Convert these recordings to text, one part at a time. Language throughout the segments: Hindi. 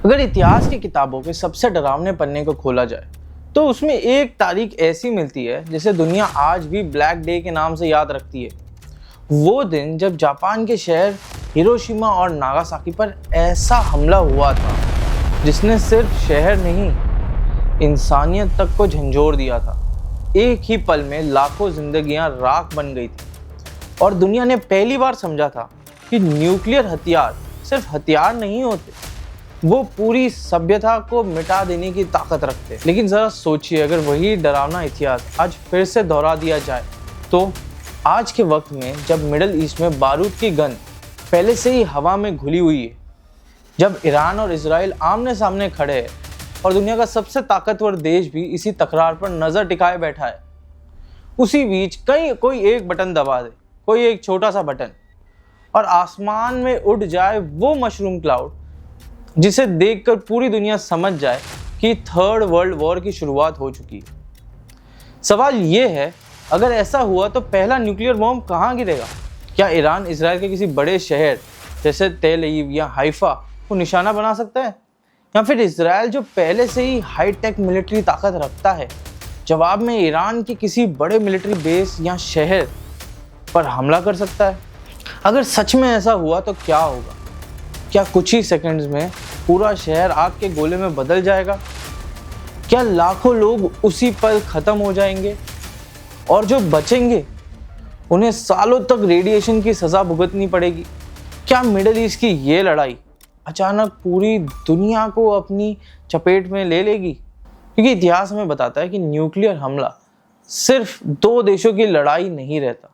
अगर इतिहास की किताबों के सबसे डरावने पन्ने को खोला जाए तो उसमें एक तारीख ऐसी मिलती है जिसे दुनिया आज भी ब्लैक डे के नाम से याद रखती है। वो दिन जब जापान के शहर हिरोशिमा और नागासाकी पर ऐसा हमला हुआ था जिसने सिर्फ शहर नहीं, इंसानियत तक को झंझोर दिया था। एक ही पल में लाखों जिंदगियां राख बन गई थी और दुनिया ने पहली बार समझा था कि न्यूक्लियर हथियार सिर्फ हथियार नहीं होते, वो पूरी सभ्यता को मिटा देने की ताकत रखते। लेकिन जरा सोचिए, अगर वही डरावना इतिहास आज फिर से दोहरा दिया जाए तो आज के वक्त में जब मिडिल ईस्ट में बारूद की गन पहले से ही हवा में घुली हुई है, जब ईरान और इजराइल आमने सामने खड़े हैं और दुनिया का सबसे ताकतवर देश भी इसी तकरार पर नजर टिकाए बैठा है, उसी बीच कोई एक बटन दबा दे, कोई एक छोटा सा बटन, और आसमान में उड़ जाए वो मशरूम क्लाउड जिसे देखकर पूरी दुनिया समझ जाए कि थर्ड वर्ल्ड वॉर की शुरुआत हो चुकी है। सवाल ये है, अगर ऐसा हुआ तो पहला न्यूक्लियर बॉम्ब कहाँ गिरेगा? क्या ईरान इजराइल के किसी बड़े शहर जैसे तेल अवीव या हाइफा को निशाना बना सकता है, या फिर इजराइल जो पहले से ही हाईटेक मिलिट्री ताकत रखता है जवाब में ईरान के किसी बड़े मिलिट्री बेस या शहर पर हमला कर सकता है? अगर सच में ऐसा हुआ तो क्या होगा? क्या कुछ ही सेकंड्स में पूरा शहर आग के गोले में बदल जाएगा? क्या लाखों लोग उसी पल खत्म हो जाएंगे और जो बचेंगे उन्हें सालों तक रेडिएशन की सजा भुगतनी पड़ेगी? क्या मिडिल ईस्ट की ये लड़ाई अचानक पूरी दुनिया को अपनी चपेट में ले लेगी? क्योंकि इतिहास हमें बताता है कि न्यूक्लियर हमला सिर्फ दो देशों की लड़ाई नहीं रहता,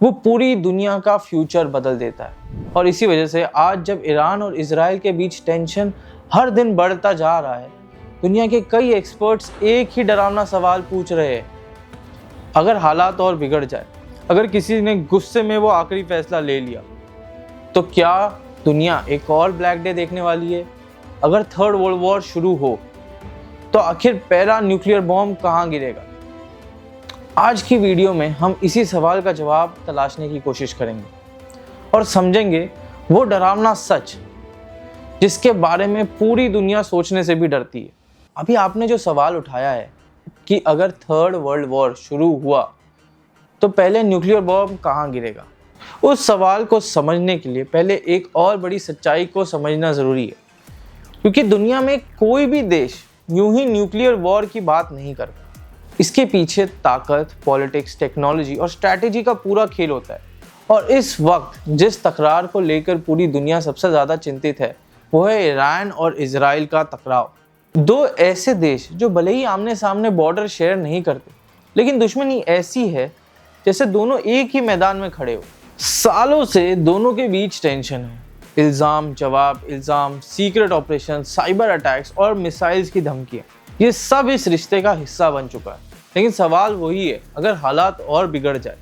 वो पूरी दुनिया का फ्यूचर बदल देता है। और इसी वजह से आज जब ईरान और इजराइल के बीच टेंशन हर दिन बढ़ता जा रहा है, दुनिया के कई एक्सपर्ट्स एक ही डरावना सवाल पूछ रहे हैं, अगर हालात और बिगड़ जाए, अगर किसी ने गुस्से में वो आखिरी फैसला ले लिया, तो क्या दुनिया एक और ब्लैक डे देखने वाली है? अगर थर्ड वर्ल्ड वॉर शुरू हो तो आखिर पहला न्यूक्लियर बॉम्ब कहाँ गिरेगा? आज की वीडियो में हम इसी सवाल का जवाब तलाशने की कोशिश करेंगे और समझेंगे वो डरावना सच जिसके बारे में पूरी दुनिया सोचने से भी डरती है। अभी आपने जो सवाल उठाया है कि अगर थर्ड वर्ल्ड वॉर शुरू हुआ तो पहले न्यूक्लियर बॉम्ब कहाँ गिरेगा, उस सवाल को समझने के लिए पहले एक और बड़ी सच्चाई को समझना ज़रूरी है। क्योंकि दुनिया में कोई भी देश यूं ही न्यूक्लियर वॉर की बात नहीं करता। इसके पीछे ताकत, पॉलिटिक्स, टेक्नोलॉजी और स्ट्रैटेजी का पूरा खेल होता है। और इस वक्त जिस तकरार को लेकर पूरी दुनिया सबसे ज़्यादा चिंतित है वो है ईरान और इजराइल का टकराव। दो ऐसे देश जो भले ही आमने सामने बॉर्डर शेयर नहीं करते, लेकिन दुश्मनी ऐसी है जैसे दोनों एक ही मैदान में खड़े हो। सालों से दोनों के बीच टेंशन है, इल्ज़ाम जवाब इल्ज़ाम, सीक्रेट ऑपरेशन, साइबर अटैक्स और मिसाइल्स की धमकियाँ, ये सब इस रिश्ते का हिस्सा बन चुका है। लेकिन सवाल वही है, अगर हालात और बिगड़ जाए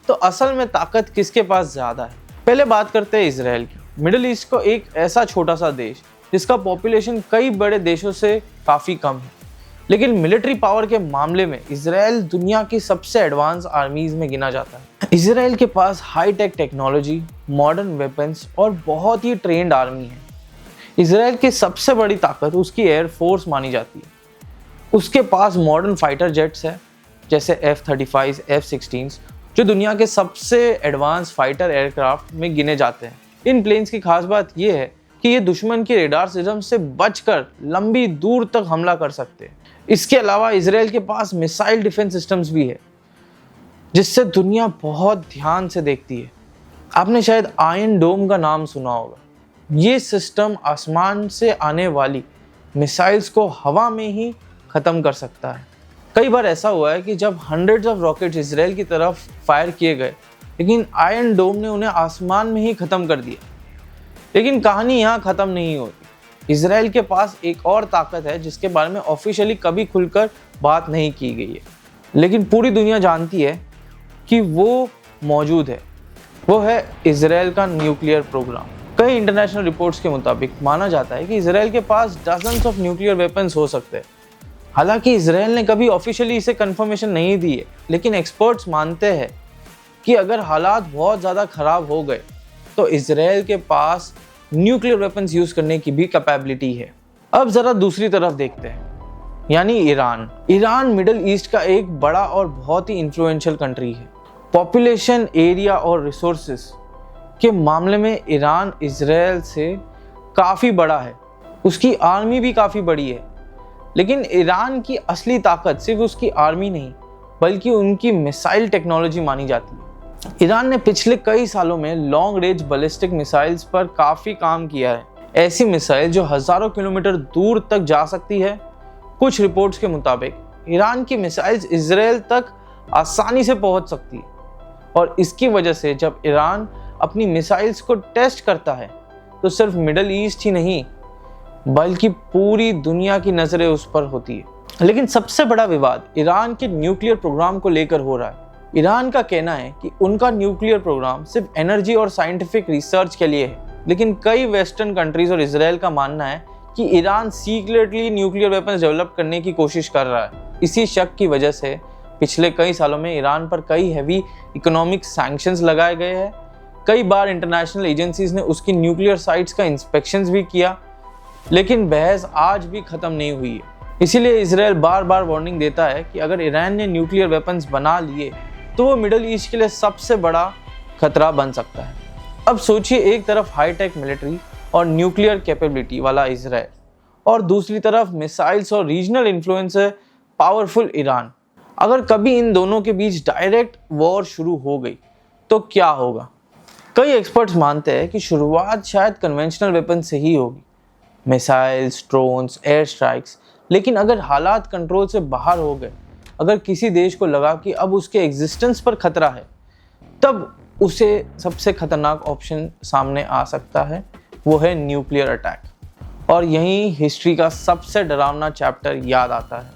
तो असल में ताकत किसके पास ज़्यादा है? पहले बात करते हैं इजराइल की। मिडिल ईस्ट को एक ऐसा छोटा सा देश जिसका पॉपुलेशन कई बड़े देशों से काफ़ी कम है, लेकिन मिलिट्री पावर के मामले में इजराइल दुनिया की सबसे एडवांस आर्मीज में गिना जाता है। इजराइल के पास हाईटेक टेक्नोलॉजी, मॉडर्न वेपन्स और बहुत ही ट्रेंड आर्मी है। इजराइल की सबसे बड़ी ताकत उसकी एयरफोर्स मानी जाती है। उसके पास मॉडर्न फाइटर जेट्स है जैसे F-35, F-16 जो दुनिया के सबसे एडवांस फाइटर एयरक्राफ्ट में गिने जाते हैं। इन प्लेन्स की खास बात यह है कि ये दुश्मन के रेडार सिस्टम से बचकर लंबी दूर तक हमला कर सकते हैं। इसके अलावा इजराइल के पास मिसाइल डिफेंस सिस्टम्स भी है जिससे दुनिया बहुत ध्यान से देखती है। आपने शायद आयरन डोम का नाम सुना होगा। ये सिस्टम आसमान से आने वाली मिसाइल्स को हवा में ही ख़त्म कर सकता है। कई बार ऐसा हुआ है कि जब हंड्रेड्स ऑफ रॉकेट्स इजराइल की तरफ फायर किए गए, लेकिन आयरन डोम ने उन्हें आसमान में ही ख़त्म कर दिया। लेकिन कहानी यहाँ ख़त्म नहीं होती। इजराइल के पास एक और ताकत है जिसके बारे में ऑफिशियली कभी खुलकर बात नहीं की गई है, लेकिन पूरी दुनिया जानती है कि वो मौजूद है। वो है इजराइल का न्यूक्लियर प्रोग्राम। कई इंटरनेशनल रिपोर्ट्स के मुताबिक माना जाता है कि इजराइल के पास डजन्स ऑफ न्यूक्लियर वेपन्स हो सकते हैं। हालांकि इजराइल ने कभी ऑफिशियली इसे कंफर्मेशन नहीं दी है, लेकिन एक्सपर्ट्स मानते हैं कि अगर हालात बहुत ज़्यादा ख़राब हो गए तो इजराइल के पास न्यूक्लियर वेपन्स यूज करने की भी कैपेबिलिटी है। अब जरा दूसरी तरफ देखते हैं, यानी ईरान। ईरान मिडिल ईस्ट का एक बड़ा और बहुत ही इन्फ्लुएंशियल कंट्री है। पॉपुलेशन, एरिया और रिसोर्सेस के मामले में ईरान इजराइल से काफ़ी बड़ा है। उसकी आर्मी भी काफ़ी बड़ी है। लेकिन ईरान की असली ताकत सिर्फ उसकी आर्मी नहीं, बल्कि उनकी मिसाइल टेक्नोलॉजी मानी जाती है। ईरान ने पिछले कई सालों में लॉन्ग रेंज बैलिस्टिक मिसाइल्स पर काफ़ी काम किया है। ऐसी मिसाइल जो हज़ारों किलोमीटर दूर तक जा सकती है। कुछ रिपोर्ट्स के मुताबिक ईरान की मिसाइल्स इजराइल तक आसानी से पहुंच सकती है, और इसकी वजह से जब ईरान अपनी मिसाइल्स को टेस्ट करता है तो सिर्फ मिडिल ईस्ट ही नहीं, बल्कि पूरी दुनिया की नज़रें उस पर होती है। लेकिन सबसे बड़ा विवाद ईरान के न्यूक्लियर प्रोग्राम को लेकर हो रहा है। ईरान का कहना है कि उनका न्यूक्लियर प्रोग्राम सिर्फ एनर्जी और साइंटिफिक रिसर्च के लिए है, लेकिन कई वेस्टर्न कंट्रीज और इजराइल का मानना है कि Iran secretly nuclear weapons develop करने की कोशिश कर रहा है। इसी शक की वजह से पिछले कई सालों में ईरान पर कई हैवी इकोनॉमिक सैंक्शंस लगाए गए हैं। कई बार इंटरनेशनल एजेंसीज ने उसकी न्यूक्लियर साइट्स का इंस्पेक्शंस भी किया, लेकिन बहस आज भी खत्म नहीं हुई है। इसीलिए इजराइल बार बार वार्निंग देता है कि अगर ईरान ने न्यूक्लियर वेपन्स बना लिए तो वो मिडिल ईस्ट के लिए सबसे बड़ा खतरा बन सकता है। अब सोचिए, एक तरफ हाईटेक मिलिट्री और न्यूक्लियर कैपेबिलिटी वाला इजराइल, और दूसरी तरफ मिसाइल्स और रीजनल इन्फ्लुएंस है पावरफुल ईरान। अगर कभी इन दोनों के बीच डायरेक्ट वॉर शुरू हो गई तो क्या होगा? कई एक्सपर्ट्स मानते हैं कि शुरुआत शायद कन्वेंशनल वेपन से ही होगी, मिसाइल्स, ड्रोन्स, एयर स्ट्राइक्स। लेकिन अगर हालात कंट्रोल से बाहर हो गए, अगर किसी देश को लगा कि अब उसके एग्जिस्टेंस पर खतरा है, तब उसे सबसे खतरनाक ऑप्शन सामने आ सकता है, वो है न्यूक्लियर अटैक। और यहीं हिस्ट्री का सबसे डरावना चैप्टर याद आता है,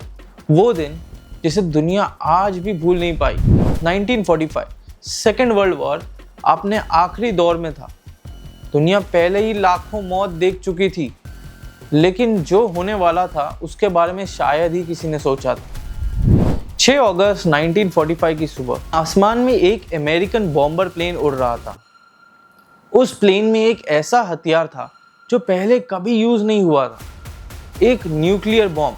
वो दिन जिसे दुनिया आज भी भूल नहीं पाई। 1945 सेकेंड वर्ल्ड वॉर अपने आखिरी दौर में था। दुनिया पहले ही लाखों मौत देख चुकी थी, लेकिन जो होने वाला था उसके बारे में शायद ही किसी ने सोचा था। 6 अगस्त 1945 की सुबह आसमान में एक अमेरिकन बॉम्बर प्लेन उड़ रहा था। उस प्लेन में एक ऐसा हथियार था जो पहले कभी यूज नहीं हुआ था, एक न्यूक्लियर बॉम्ब।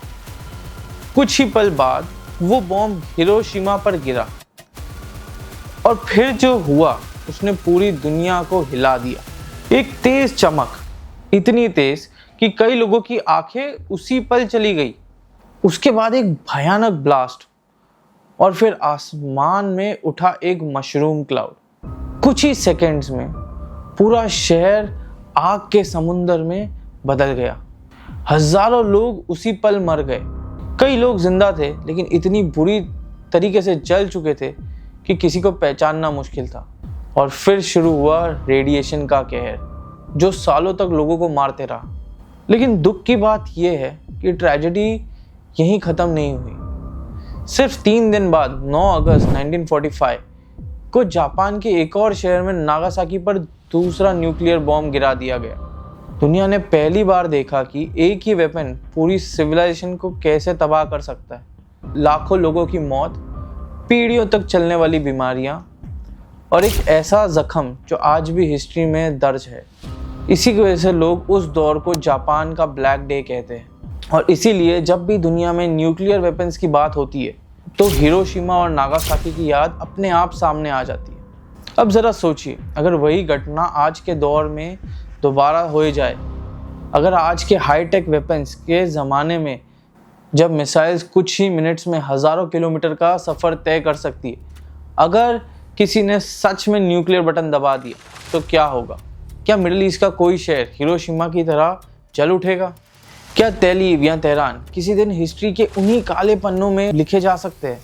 कुछ ही पल बाद वो बॉम्ब हिरोशिमा पर गिरा, और फिर जो हुआ उसने पूरी दुनिया को हिला दिया। एक तेज चमक, इतनी तेज कि कई लोगों की आंखें उसी पल चली गई। उसके बाद एक भयानक ब्लास्ट, और फिर आसमान में उठा एक मशरूम क्लाउड। कुछ ही सेकंड्स में पूरा शहर आग के समुंदर में बदल गया। हजारों लोग उसी पल मर गए। कई लोग जिंदा थे, लेकिन इतनी बुरी तरीके से जल चुके थे कि किसी को पहचानना मुश्किल था। और फिर शुरू हुआ रेडिएशन का कहर, जो सालों तक लोगों को मारते रहा। लेकिन दुख की बात यह है कि ट्रेजेडी यहीं ख़त्म नहीं हुई। सिर्फ 3 दिन बाद 9 अगस्त 1945 को जापान के एक और शहर में नागासाकी पर दूसरा न्यूक्लियर बॉम्ब गिरा दिया गया। दुनिया ने पहली बार देखा कि एक ही वेपन पूरी सिविलाइजेशन को कैसे तबाह कर सकता है। लाखों लोगों की मौत, पीढ़ियों तक चलने वाली बीमारियां, और एक ऐसा जख्म जो आज भी हिस्ट्री में दर्ज है। इसी की वजह से लोग उस दौर को जापान का ब्लैक डे कहते हैं। और इसीलिए जब भी दुनिया में न्यूक्लियर वेपन्स की बात होती है तो हिरोशिमा और नागासाकी की याद अपने आप सामने आ जाती है। अब ज़रा सोचिए, अगर वही घटना आज के दौर में दोबारा हो जाए, अगर आज के हाईटेक वेपन्स के ज़माने में जब मिसाइल्स कुछ ही मिनट्स में हज़ारों किलोमीटर का सफ़र तय कर सकती है, अगर किसी ने सच में न्यूक्लियर बटन दबा दिया तो क्या होगा? क्या मिडिल ईस्ट का कोई शहर हिरोशिमा की तरह जल उठेगा? क्या तेल अवीव या तेहरान किसी दिन हिस्ट्री के उन्हीं काले पन्नों में लिखे जा सकते हैं?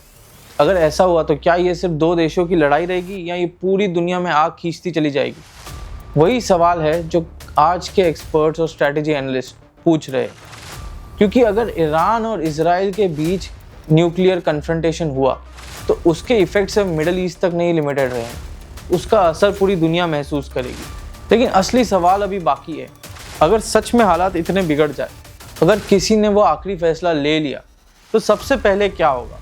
अगर ऐसा हुआ तो क्या ये सिर्फ 2 देशों की लड़ाई रहेगी, या ये पूरी दुनिया में आग खींचती चली जाएगी? वही सवाल है जो आज के एक्सपर्ट्स और स्ट्रैटेजी एनालिस्ट पूछ रहे हैं। क्योंकि अगर ईरान और इजराइल के बीच न्यूक्लियर कन्फ्रंटेशन हुआ तो उसके इफेक्ट सिर्फ मिडिल ईस्ट तक नहीं लिमिटेड रहे, उसका असर पूरी दुनिया महसूस करेगी। लेकिन असली सवाल अभी बाकी है। अगर सच में हालात इतने बिगड़ जाए, अगर किसी ने वो आखिरी फैसला ले लिया, तो सबसे पहले क्या होगा?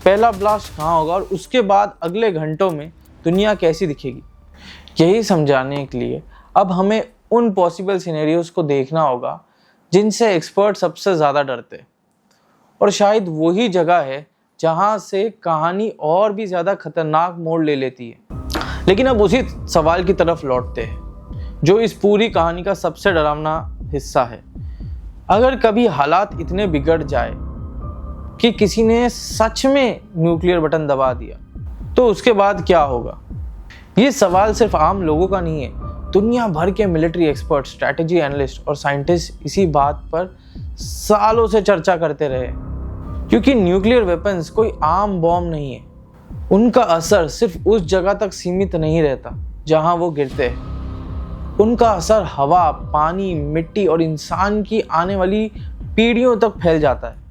पहला ब्लास्ट कहाँ होगा, और उसके बाद अगले घंटों में दुनिया कैसी दिखेगी? यही समझाने के लिए अब हमें उन पॉसिबल सिनेरियोज को देखना होगा जिनसे एक्सपर्ट सबसे ज़्यादा डरते। और शायद वही जगह है जहाँ से कहानी और भी ज़्यादा खतरनाक मोड़ ले लेती है। लेकिन अब उसी सवाल की तरफ लौटते हैं जो इस पूरी कहानी का सबसे डरावना हिस्सा है। अगर कभी हालात इतने बिगड़ जाए कि किसी ने सच में न्यूक्लियर बटन दबा दिया तो उसके बाद क्या होगा? ये सवाल सिर्फ आम लोगों का नहीं है। दुनिया भर के मिलिट्री एक्सपर्ट, स्ट्रैटेजी एनालिस्ट और साइंटिस्ट इसी बात पर सालों से चर्चा करते रहे, क्योंकि न्यूक्लियर वेपन्स कोई आम बॉम्ब नहीं है। उनका असर सिर्फ उस जगह तक सीमित नहीं रहता जहां वो गिरते हैं। उनका असर हवा, पानी, मिट्टी और इंसान की आने वाली पीढ़ियों तक फैल जाता है।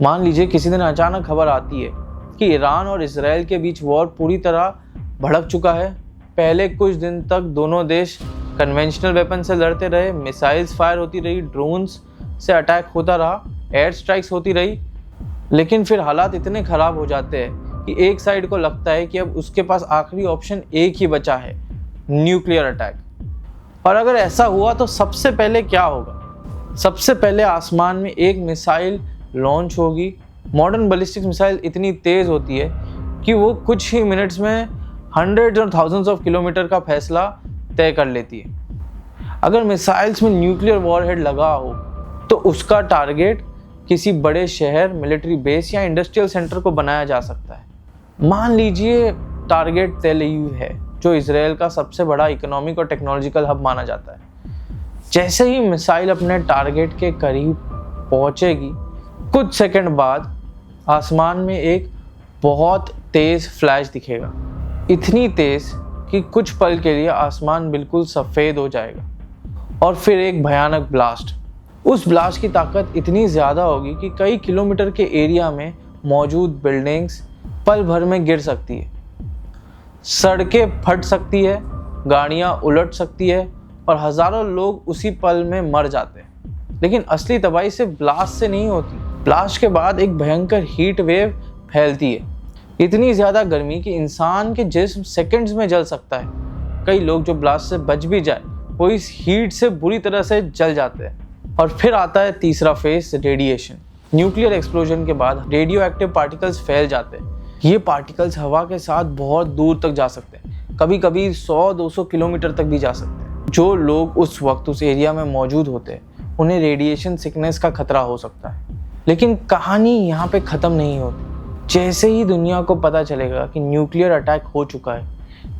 मान लीजिए किसी दिन अचानक खबर आती है कि ईरान और इजराइल के बीच वॉर पूरी तरह भड़क चुका है। पहले कुछ दिन तक दोनों देश कन्वेंशनल वेपन से लड़ते रहे, मिसाइल्स फायर होती रही, ड्रोन्स से अटैक होता रहा, एयर स्ट्राइक्स होती रही। लेकिन फिर हालात इतने ख़राब हो जाते हैं कि एक साइड को लगता है कि अब उसके पास आखिरी ऑप्शन एक ही बचा है, न्यूक्लियर अटैक। और अगर ऐसा हुआ तो सबसे पहले क्या होगा? सबसे पहले आसमान में एक मिसाइल लॉन्च होगी। मॉडर्न बैलिस्टिक मिसाइल इतनी तेज़ होती है कि वो कुछ ही मिनट्स में हंड्रेड्स और थाउजेंड्स ऑफ किलोमीटर का फैसला तय कर लेती है। अगर मिसाइल्स में न्यूक्लियर वॉरहेड लगा हो तो उसका टारगेट किसी बड़े शहर, मिलिट्री बेस या इंडस्ट्रियल सेंटर को बनाया जा सकता है। मान लीजिए टारगेट तेल अवीव है, जो इजराइल का सबसे बड़ा इकोनॉमिक और टेक्नोलॉजिकल हब माना जाता है। जैसे ही मिसाइल अपने टारगेट के करीब पहुंचेगी, कुछ सेकंड बाद आसमान में एक बहुत तेज़ फ्लैश दिखेगा, इतनी तेज़ कि कुछ पल के लिए आसमान बिल्कुल सफ़ेद हो जाएगा। और फिर एक भयानक ब्लास्ट। उस ब्लास्ट की ताकत इतनी ज़्यादा होगी कि कई किलोमीटर के एरिया में मौजूद बिल्डिंग्स पल भर में गिर सकती है, सड़कें फट सकती है, गाड़ियाँ उलट सकती है और हज़ारों लोग उसी पल में मर जाते हैं। लेकिन असली तबाही सिर्फ ब्लास्ट से नहीं होती। ब्लास्ट के बाद एक भयंकर हीट वेव फैलती है, इतनी ज़्यादा गर्मी कि इंसान के जिस्म सेकंड्स में जल सकता है। कई लोग जो ब्लास्ट से बच भी जाए वो इस हीट से बुरी तरह से जल जाते हैं। और फिर आता है तीसरा फेज, रेडिएशन। न्यूक्लियर एक्सप्लोजन के बाद रेडियो एक्टिव पार्टिकल्स फैल जाते हैं। ये पार्टिकल्स हवा के साथ बहुत दूर तक जा सकते हैं, कभी कभी 100-200 किलोमीटर तक भी जा सकते हैं। जो लोग उस वक्त उस एरिया में मौजूद होते हैं उन्हें रेडिएशन सिकनेस का खतरा हो सकता है। लेकिन कहानी यहाँ पे ख़त्म नहीं होती। जैसे ही दुनिया को पता चलेगा कि न्यूक्लियर अटैक हो चुका है,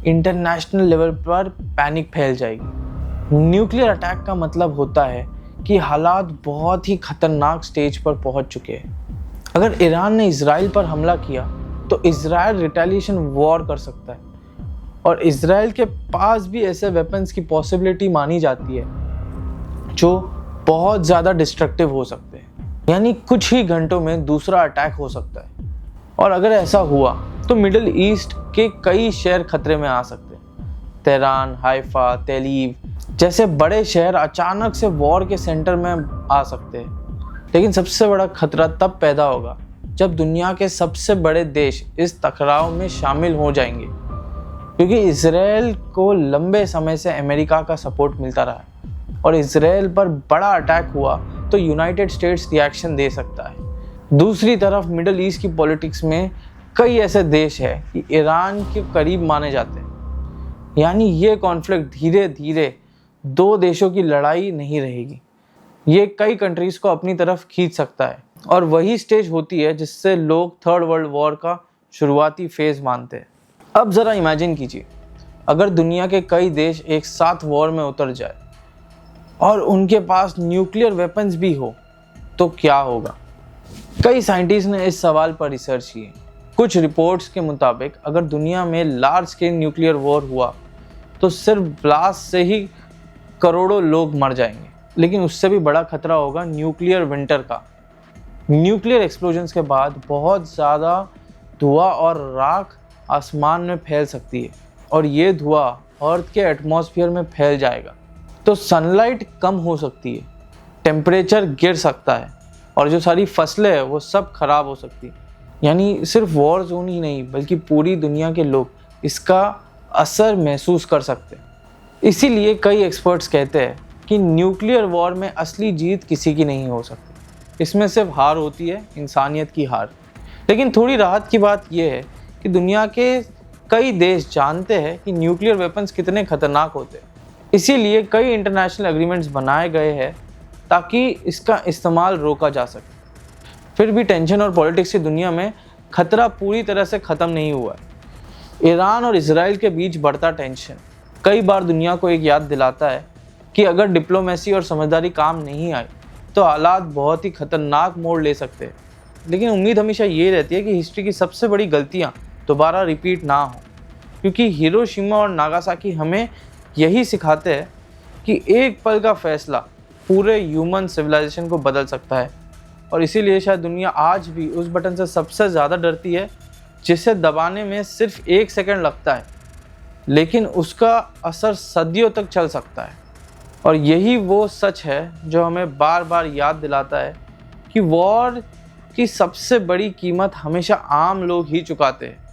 इंटरनेशनल लेवल पर पैनिक फैल जाएगी। न्यूक्लियर अटैक का मतलब होता है कि हालात बहुत ही खतरनाक स्टेज पर पहुंच चुके हैं। अगर ईरान ने इजराइल पर हमला किया तो इजराइल रिटेलिएशन वॉर कर सकता है, और इजराइल के पास भी ऐसे वेपन्स की पॉसिबिलिटी मानी जाती है जो बहुत ज़्यादा डिस्ट्रक्टिव हो सकते हैं। यानी कुछ ही घंटों में दूसरा अटैक हो सकता है। और अगर ऐसा हुआ तो मिडिल ईस्ट के कई शहर खतरे में आ सकते हैं। तेहरान, हाइफा, तेलीव जैसे बड़े शहर अचानक से वॉर के सेंटर में आ सकते हैं। लेकिन सबसे बड़ा खतरा तब पैदा होगा जब दुनिया के सबसे बड़े देश इस टकराव में शामिल हो जाएंगे, क्योंकि इजराइल को लंबे समय से अमेरिका का सपोर्ट मिलता रहा है और इजराइल पर बड़ा अटैक हुआ तो यूनाइटेड स्टेट्स रिएक्शन दे सकता है। दूसरी तरफ मिडिल ईस्ट की पॉलिटिक्स में कई ऐसे देश हैं कि ईरान के करीब माने जाते हैं। यानी ये कॉन्फ्लिक्ट धीरे धीरे दो देशों की लड़ाई नहीं रहेगी, ये कई कंट्रीज़ को अपनी तरफ खींच सकता है। और वही स्टेज होती है जिससे लोग थर्ड वर्ल्ड वॉर का शुरुआती फेज़ मानते हैं। अब ज़रा इमेजिन कीजिए, अगर दुनिया के कई देश एक साथ वॉर में उतर जाए और उनके पास न्यूक्लियर वेपन्स भी हो तो क्या होगा? कई साइंटिस्ट ने इस सवाल पर रिसर्च की। कुछ रिपोर्ट्स के मुताबिक अगर दुनिया में लार्ज स्केल न्यूक्लियर वॉर हुआ तो सिर्फ ब्लास्ट से ही करोड़ों लोग मर जाएंगे। लेकिन उससे भी बड़ा खतरा होगा न्यूक्लियर विंटर का। न्यूक्लियर एक्सप्लोजन्स के बाद बहुत ज़्यादा धुआं और राख आसमान में फैल सकती है, और ये धुआं अर्थ के एटमॉस्फेयर में फैल जाएगा तो सनलाइट कम हो सकती है, टेम्परेचर गिर सकता है और जो सारी फसलें हैं वो सब खराब हो सकती है। यानी सिर्फ वॉर जोन ही नहीं बल्कि पूरी दुनिया के लोग इसका असर महसूस कर सकते हैं। इसीलिए कई एक्सपर्ट्स कहते हैं कि न्यूक्लियर वॉर में असली जीत किसी की नहीं हो सकती, इसमें सिर्फ हार होती है, इंसानियत की हार। लेकिन थोड़ी राहत की बात यह है कि दुनिया के कई देश जानते हैं कि न्यूक्लियर वेपन्स कितने खतरनाक होते हैं। इसीलिए कई इंटरनेशनल एग्रीमेंट्स बनाए गए हैं ताकि इसका इस्तेमाल रोका जा सके। फिर भी टेंशन और पॉलिटिक्स की दुनिया में खतरा पूरी तरह से ख़त्म नहीं हुआ है। ईरान और इजराइल के बीच बढ़ता टेंशन कई बार दुनिया को एक याद दिलाता है कि अगर डिप्लोमेसी और समझदारी काम नहीं आई तो हालात बहुत ही खतरनाक मोड़ ले सकते हैं। लेकिन उम्मीद हमेशा ये रहती है कि हिस्ट्री की सबसे बड़ी गलतियाँ दोबारा रिपीट ना हो, क्योंकि हिरोशिमा और नागासाकी हमें यही सिखाते हैं कि एक पल का फैसला पूरे ह्यूमन सिविलाइजेशन को बदल सकता है। और इसीलिए शायद दुनिया आज भी उस बटन से सबसे ज़्यादा डरती है जिसे दबाने में सिर्फ 1 सेकंड लगता है, लेकिन उसका असर सदियों तक चल सकता है। और यही वो सच है जो हमें बार बार याद दिलाता है कि वॉर की सबसे बड़ी कीमत हमेशा आम लोग ही चुकाते हैं।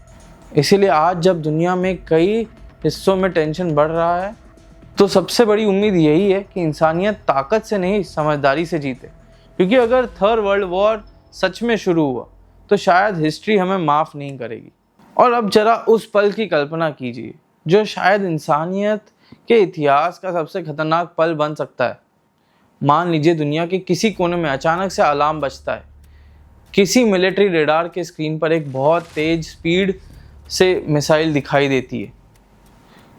इसीलिए आज जब दुनिया में कई हिस्सों में टेंशन बढ़ रहा है तो सबसे बड़ी उम्मीद यही है कि इंसानियत ताकत से नहीं समझदारी से जीते। क्योंकि अगर थर्ड वर्ल्ड वॉर सच में शुरू हुआ तो शायद हिस्ट्री हमें माफ़ नहीं करेगी। और अब जरा उस पल की कल्पना कीजिए जो शायद इंसानियत के इतिहास का सबसे खतरनाक पल बन सकता है। मान लीजिए दुनिया के किसी कोने में अचानक से अलार्म बजता है, किसी मिलिट्री रेडार के स्क्रीन पर एक बहुत तेज स्पीड से मिसाइल दिखाई देती है।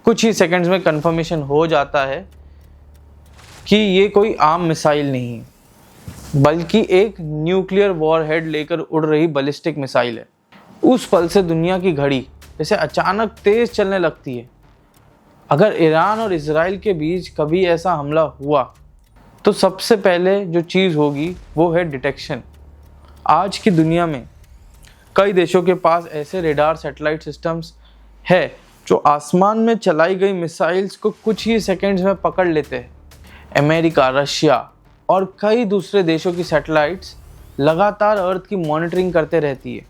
कुछ ही सेकंड्स में कंफर्मेशन हो जाता है कि ये कोई आम मिसाइल नहीं है, बल्कि एक न्यूक्लियर वॉरहेड लेकर उड़ रही बैलिस्टिक मिसाइल है। उस पल से दुनिया की घड़ी जैसे अचानक तेज चलने लगती है। अगर ईरान और इजराइल के बीच कभी ऐसा हमला हुआ तो सबसे पहले जो चीज़ होगी वो है डिटेक्शन। आज की दुनिया में कई देशों के पास ऐसे रेडार सैटेलाइट सिस्टम्स है जो आसमान में चलाई गई मिसाइल्स को कुछ ही सेकंड्स में पकड़ लेते हैं। अमेरिका, रशिया और कई दूसरे देशों की सैटेलाइट्स लगातार अर्थ की मॉनिटरिंग करते रहती है।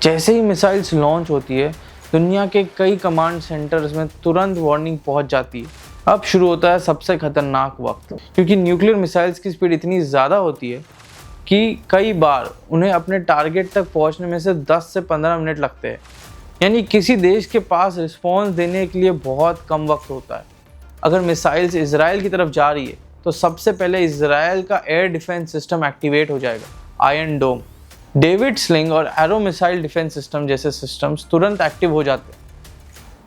जैसे ही मिसाइल्स लॉन्च होती है दुनिया के कई कमांड सेंटर्स में तुरंत वार्निंग पहुंच जाती है। अब शुरू होता है सबसे खतरनाक वक्त, क्योंकि न्यूक्लियर मिसाइल्स की स्पीड इतनी ज़्यादा होती है कि कई बार उन्हें अपने टारगेट तक पहुंचने में से 10 से 15 मिनट लगते हैं। यानी किसी देश के पास रिस्पॉन्स देने के लिए बहुत कम वक्त होता है। अगर मिसाइल्स इजराइल की तरफ जा रही है तो सबसे पहले इजराइल का एयर डिफेंस सिस्टम एक्टिवेट हो जाएगा, आयरन डोम। डेविड स्लिंग और एरो मिसाइल डिफेंस सिस्टम जैसे सिस्टम्स तुरंत एक्टिव हो जाते हैं।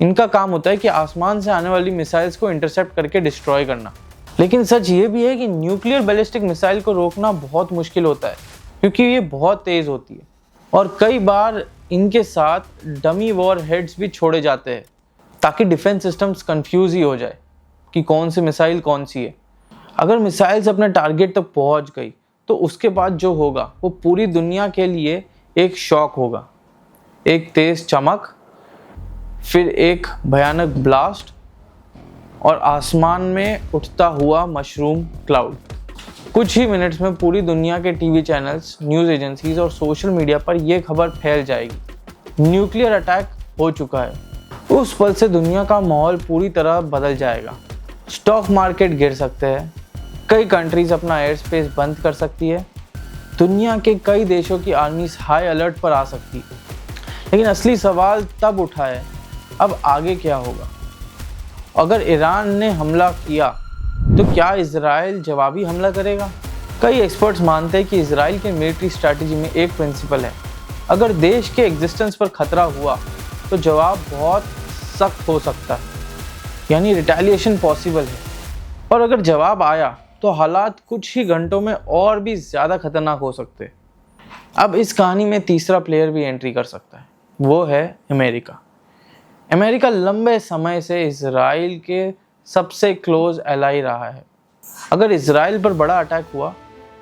इनका काम होता है कि आसमान से आने वाली मिसाइल्स को इंटरसेप्ट करके डिस्ट्रॉय करना। लेकिन सच ये भी है कि न्यूक्लियर बैलिस्टिक मिसाइल को रोकना बहुत मुश्किल होता है, क्योंकि ये बहुत तेज़ होती है और कई बार इनके साथ डमी वॉर हेड्स भी छोड़े जाते हैं ताकि डिफेंस सिस्टम्स कंफ्यूज ही हो जाए कि कौन सी मिसाइल कौन सी है। अगर मिसाइल्स अपने टारगेट तक पहुंच गई तो उसके बाद जो होगा वो पूरी दुनिया के लिए एक शॉक होगा। एक तेज चमक, फिर एक भयानक ब्लास्ट और आसमान में उठता हुआ मशरूम क्लाउड। कुछ ही मिनट्स में पूरी दुनिया के टीवी चैनल्स, न्यूज़ एजेंसीज और सोशल मीडिया पर यह खबर फैल जाएगी, न्यूक्लियर अटैक हो चुका है। उस पल से दुनिया का माहौल पूरी तरह बदल जाएगा। स्टॉक मार्केट गिर सकते हैं, कई कंट्रीज अपना एयर स्पेस बंद कर सकती है, दुनिया के कई देशों की आर्मीज हाई अलर्ट पर आ सकती है। लेकिन असली सवाल तब उठा है, अब आगे क्या होगा? अगर ईरान ने हमला किया तो क्या इजराइल जवाबी हमला करेगा? कई एक्सपर्ट्स मानते हैं कि इजराइल के मिलिट्री स्ट्रैटेजी में एक प्रिंसिपल है, अगर देश के एग्जिस्टेंस पर खतरा हुआ तो जवाब बहुत सख्त हो सकता है, यानी रिटेलिएशन पॉसिबल है। और अगर जवाब आया तो हालात कुछ ही घंटों में और भी ज़्यादा खतरनाक हो सकते हैं। अब इस कहानी में तीसरा प्लेयर भी एंट्री कर सकता है, वो है अमेरिका। अमेरिका लंबे समय से इजराइल के सबसे क्लोज एलाई रहा है। अगर इजराइल पर बड़ा अटैक हुआ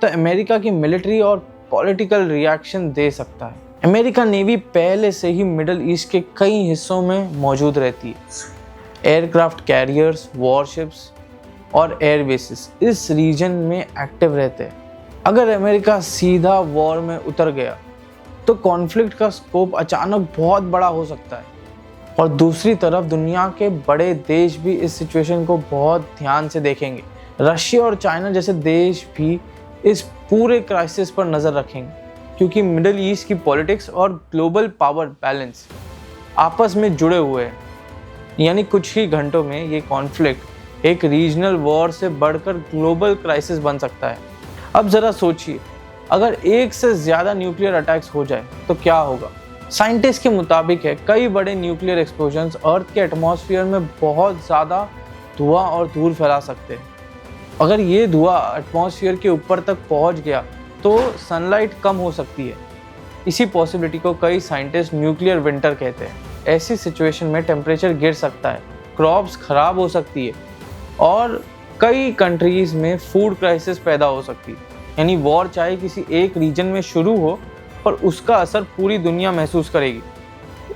तो अमेरिका की मिलिट्री और पॉलिटिकल रिएक्शन दे सकता है। अमेरिका नेवी पहले से ही मिडल ईस्ट के कई हिस्सों में मौजूद रहती है। एयरक्राफ्ट कैरियर्स, वॉरशिप्स और एयरबेसिस इस रीजन में एक्टिव रहते हैं। अगर अमेरिका सीधा वॉर में उतर गया तो कॉन्फ्लिक्ट का स्कोप अचानक बहुत बड़ा हो सकता है। और दूसरी तरफ दुनिया के बड़े देश भी इस सिचुएशन को बहुत ध्यान से देखेंगे। रशिया और चाइना जैसे देश भी इस पूरे क्राइसिस पर नज़र रखेंगे, क्योंकि मिडिल ईस्ट की पॉलिटिक्स और ग्लोबल पावर बैलेंस आपस में जुड़े हुए हैं। यानी कुछ ही घंटों में ये कॉन्फ्लिक्ट एक रीजनल वॉर से बढ़कर ग्लोबल क्राइसिस बन सकता है। अब ज़रा सोचिए, अगर एक से ज़्यादा न्यूक्लियर अटैक्स हो जाए तो क्या होगा। साइंटिस्ट के मुताबिक है कई बड़े न्यूक्लियर एक्सप्लोजन्स अर्थ के एटमॉस्फेयर में बहुत ज़्यादा धुआं और धूल फैला सकते हैं। अगर ये धुआं एटमॉस्फेयर के ऊपर तक पहुंच गया तो सनलाइट कम हो सकती है। इसी पॉसिबिलिटी को कई साइंटिस्ट न्यूक्लियर विंटर कहते हैं। ऐसी सिचुएशन में टेम्परेचर गिर सकता है, क्रॉप्स खराब हो सकती है और कई कंट्रीज़ में फूड क्राइसिस पैदा हो सकती है। यानी वॉर चाहे किसी एक रीजन में शुरू हो पर उसका असर पूरी दुनिया महसूस करेगी।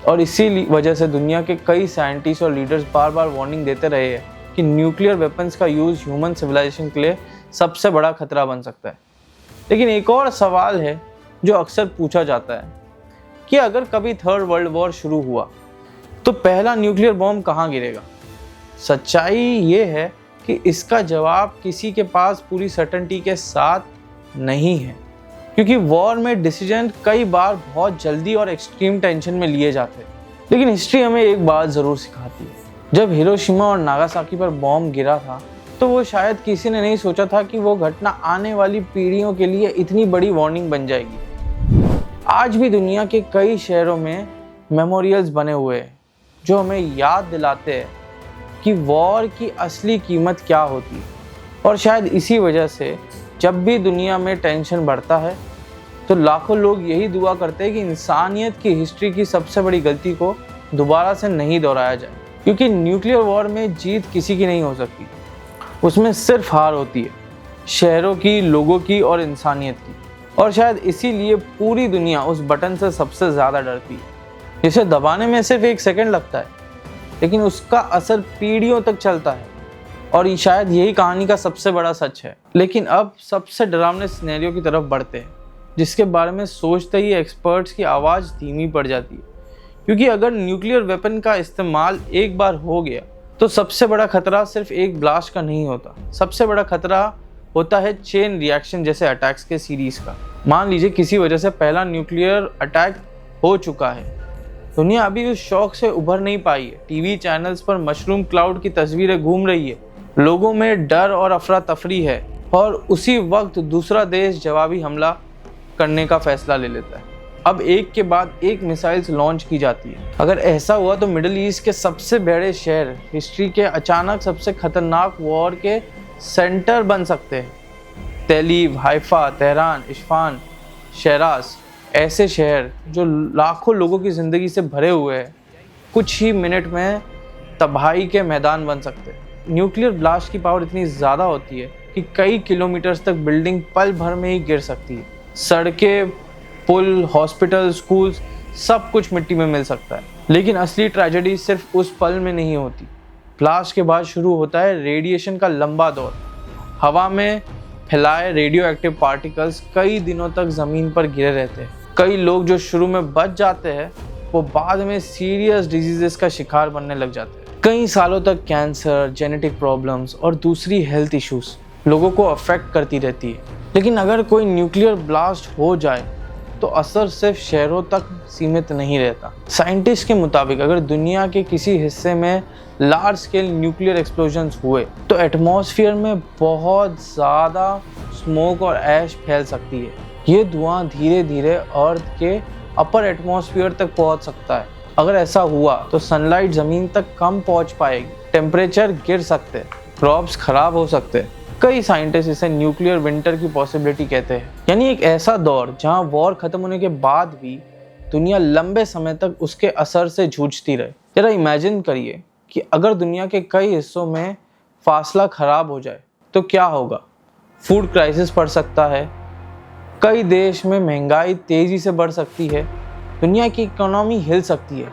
और इसी वजह से दुनिया के कई साइंटिस्ट और लीडर्स बार बार वार्निंग देते रहे हैं कि न्यूक्लियर वेपन्स का यूज़ ह्यूमन सिविलाइजेशन के लिए सबसे बड़ा खतरा बन सकता है। लेकिन एक और सवाल है जो अक्सर पूछा जाता है कि अगर कभी थर्ड वर्ल्ड वॉर शुरू हुआ तो पहला न्यूक्लियर बॉम्ब कहाँ गिरेगा। सच्चाई ये है कि इसका जवाब किसी के पास पूरी सर्टेनिटी के साथ नहीं है, क्योंकि वॉर में डिसीजन कई बार बहुत जल्दी और एक्सट्रीम टेंशन में लिए जाते हैं। लेकिन हिस्ट्री हमें एक बात ज़रूर सिखाती है, जब हिरोशिमा और नागासाकी पर बॉम्ब गिरा था तो वो शायद किसी ने नहीं सोचा था कि वो घटना आने वाली पीढ़ियों के लिए इतनी बड़ी वार्निंग बन जाएगी। आज भी दुनिया के कई शहरों में मेमोरियल्स बने हुए हैं जो हमें याद दिलाते हैं कि वॉर की असली कीमत क्या होती है। और शायद इसी वजह से जब भी दुनिया में टेंशन बढ़ता है तो लाखों लोग यही दुआ करते हैं कि इंसानियत की हिस्ट्री की सबसे बड़ी गलती को दोबारा से नहीं दोहराया जाए, क्योंकि न्यूक्लियर वॉर में जीत किसी की नहीं हो सकती, उसमें सिर्फ हार होती है शहरों की, लोगों की और इंसानियत की। और शायद इसीलिए पूरी दुनिया उस बटन से सबसे ज़्यादा डरती है जिसे दबाने में सिर्फ एक सेकंड लगता है, लेकिन उसका असर पीढ़ियों तक चलता है। और शायद यही कहानी का सबसे बड़ा सच है। लेकिन अब सबसे डरावने सिनेरियो की तरफ बढ़ते हैं, जिसके बारे में सोचते ही एक्सपर्ट्स की आवाज़ धीमी पड़ जाती है। क्योंकि अगर न्यूक्लियर वेपन का इस्तेमाल एक बार हो गया तो सबसे बड़ा खतरा सिर्फ एक ब्लास्ट का नहीं होता, सबसे बड़ा खतरा होता है चेन रिएक्शन जैसे अटैक्स के सीरीज़ का। मान लीजिए किसी वजह से पहला न्यूक्लियर अटैक हो चुका है, दुनिया अभी उस शौक से उभर नहीं पाई है। टीवी चैनल्स पर मशरूम क्लाउड की तस्वीरें घूम रही है, लोगों में डर और अफरा तफरी है, और उसी वक्त दूसरा देश जवाबी हमला करने का फैसला ले लेता है। अब एक के बाद एक मिसाइल्स लॉन्च की जाती है। अगर ऐसा हुआ तो मिडिल ईस्ट के सबसे बड़े शहर हिस्ट्री के अचानक सबसे खतरनाक वॉर के सेंटर बन सकते हैं। तेलीव, हाइफा, तेहरान, इस्फान, शेरास, ऐसे शहर जो लाखों लोगों की ज़िंदगी से भरे हुए हैं, कुछ ही मिनट में तबाही के मैदान बन सकते हैं। न्यूक्लियर ब्लास्ट की पावर इतनी ज़्यादा होती है कि कई किलोमीटर्स तक बिल्डिंग पल भर में ही गिर सकती है। सड़कें, पुल, हॉस्पिटल, स्कूल्स, सब कुछ मिट्टी में मिल सकता है। लेकिन असली ट्रेजेडी सिर्फ उस पल में नहीं होती। ब्लास्ट के बाद शुरू होता है रेडिएशन का लंबा दौर। हवा में फैलाए रेडियो एक्टिव पार्टिकल्स कई दिनों तक ज़मीन पर गिरे रहते हैं। कई लोग जो शुरू में बच जाते हैं वो बाद में सीरियस डिजीज़ेस का शिकार बनने लग जाते हैं। कई सालों तक कैंसर, जेनेटिक प्रॉब्लम्स और दूसरी हेल्थ इश्यूज लोगों को अफेक्ट करती रहती है। लेकिन अगर कोई न्यूक्लियर ब्लास्ट हो जाए तो असर सिर्फ शहरों तक सीमित नहीं रहता। साइंटिस्ट के मुताबिक अगर दुनिया के किसी हिस्से में लार्ज स्केल न्यूक्लियर एक्सप्लोजन्स हुए तो एटमॉस्फेयर में बहुत ज़्यादा स्मोक और ऐश फैल सकती है। ये धुआं धीरे धीरे अर्थ के अपर एटमॉस्फेयर तक पहुंच सकता है। अगर ऐसा हुआ तो सनलाइट ज़मीन तक कम पहुंच पाएगी, टेम्परेचर गिर सकते हैं, क्रॉप्स खराब हो सकते हैं। कई साइंटिस्ट इसे न्यूक्लियर विंटर की पॉसिबिलिटी कहते हैं, यानी एक ऐसा दौर जहां वॉर खत्म होने के बाद भी दुनिया लंबे समय तक उसके असर से जूझती रहे। जरा इमेजिन करिए कि अगर दुनिया के कई हिस्सों में फासला खराब हो जाए तो क्या होगा। फूड क्राइसिस पड़ सकता है, कई देश में महंगाई तेज़ी से बढ़ सकती है, दुनिया की इकोनॉमी हिल सकती है।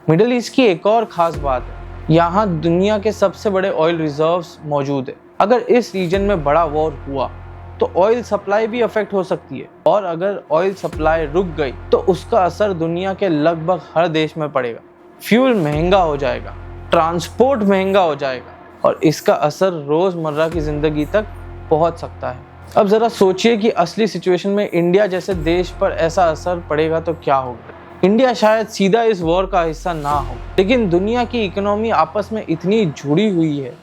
मिडिल ईस्ट की एक और ख़ास बात है, यहाँ दुनिया के सबसे बड़े ऑयल रिजर्व्स मौजूद है। अगर इस रीजन में बड़ा वॉर हुआ तो ऑयल सप्लाई भी अफेक्ट हो सकती है, और अगर ऑयल सप्लाई रुक गई तो उसका असर दुनिया के लगभग हर देश में पड़ेगा। फ्यूल महंगा हो जाएगा, ट्रांसपोर्ट महंगा हो जाएगा और इसका असर रोजमर्रा की जिंदगी तक पहुंच सकता है। अब जरा सोचिए कि असली सिचुएशन में इंडिया जैसे देश पर ऐसा असर पड़ेगा तो क्या होगा। इंडिया शायद सीधा इस वॉर का हिस्सा ना हो, लेकिन दुनिया की इकोनॉमी आपस में इतनी जुड़ी हुई है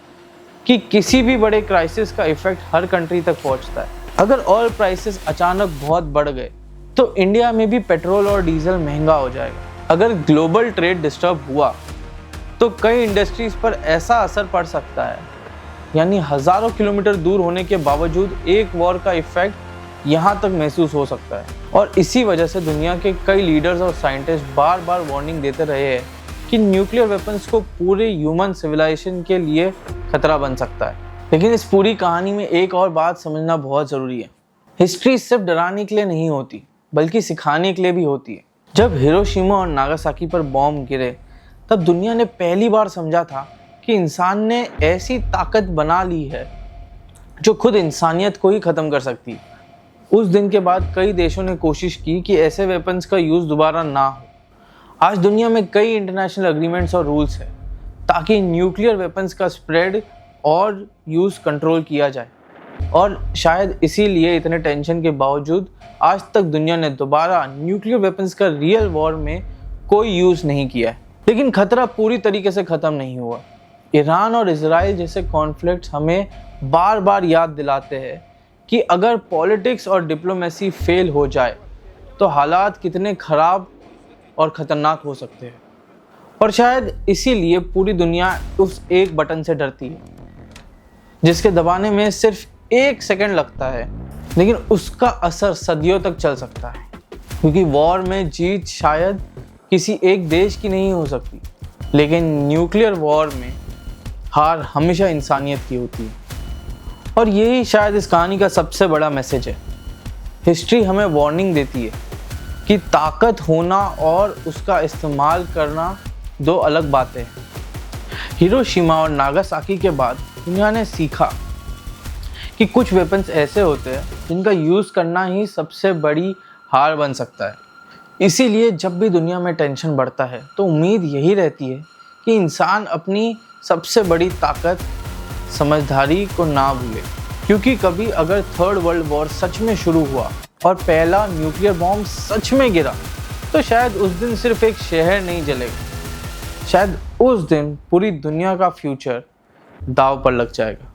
कि किसी भी बड़े क्राइसिस का इफेक्ट हर कंट्री तक पहुंचता है। अगर ऑयल प्राइसेस अचानक बहुत बढ़ गए तो इंडिया में भी पेट्रोल और डीजल महंगा हो जाएगा। अगर ग्लोबल ट्रेड डिस्टर्ब हुआ तो कई इंडस्ट्रीज पर ऐसा असर पड़ सकता है, यानी हजारों किलोमीटर दूर होने के बावजूद एक वॉर का इफेक्ट यहाँ तक महसूस हो सकता है। और इसी वजह से दुनिया के कई लीडर्स और साइंटिस्ट बार बार वार्निंग देते रहे हैं कि न्यूक्लियर वेपन्स को पूरे ह्यूमन सिविलाइजेशन के लिए खतरा बन सकता है। लेकिन इस पूरी कहानी में एक और बात समझना बहुत ज़रूरी है। हिस्ट्री सिर्फ डराने के लिए नहीं होती, बल्कि सिखाने के लिए भी होती है। जब हिरोशिमा और नागासाकी पर बॉम्ब गिरे तब दुनिया ने पहली बार समझा था कि इंसान ने ऐसी ताकत बना ली है जो खुद इंसानियत को ही ख़त्म कर सकती है। उस दिन के बाद कई देशों ने कोशिश की कि ऐसे वेपन्स का यूज़ दोबारा ना हो। आज दुनिया में कई इंटरनेशनल एग्रीमेंट्स और रूल्स हैं ताकि न्यूक्लियर वेपन्स का स्प्रेड और यूज़ कंट्रोल किया जाए। और शायद इसीलिए इतने टेंशन के बावजूद आज तक दुनिया ने दोबारा न्यूक्लियर वेपन्स का रियल वॉर में कोई यूज़ नहीं किया है। लेकिन खतरा पूरी तरीके से ख़त्म नहीं हुआ। ईरान और इजराइल जैसे कॉन्फ्लिक्ट्स हमें बार बार याद दिलाते हैं कि अगर पॉलिटिक्स और डिप्लोमेसी फेल हो जाए तो हालात कितने ख़राब और ख़तरनाक हो सकते हैं। और शायद इसीलिए पूरी दुनिया उस एक बटन से डरती है जिसके दबाने में सिर्फ 1 सेकंड लगता है, लेकिन उसका असर सदियों तक चल सकता है। क्योंकि वॉर में जीत शायद किसी एक देश की नहीं हो सकती, लेकिन न्यूक्लियर वॉर में हार हमेशा इंसानियत की होती है। और यही शायद इस कहानी का सबसे बड़ा मैसेज है। हिस्ट्री हमें वार्निंग देती है कि ताकत होना और उसका इस्तेमाल करना दो अलग बातें हैं। हिरोशिमा और नागासाकी के बाद दुनिया ने सीखा कि कुछ वेपन्स ऐसे होते हैं जिनका यूज़ करना ही सबसे बड़ी हार बन सकता है। इसीलिए जब भी दुनिया में टेंशन बढ़ता है तो उम्मीद यही रहती है कि इंसान अपनी सबसे बड़ी ताकत समझदारी को ना भूले। क्योंकि कभी अगर थर्ड वर्ल्ड वॉर सच में शुरू हुआ और पहला न्यूक्लियर बॉम्ब सच में गिरा तो शायद उस दिन सिर्फ एक शहर नहीं जलेगा, शायद उस दिन पूरी दुनिया का फ्यूचर दांव पर लग जाएगा।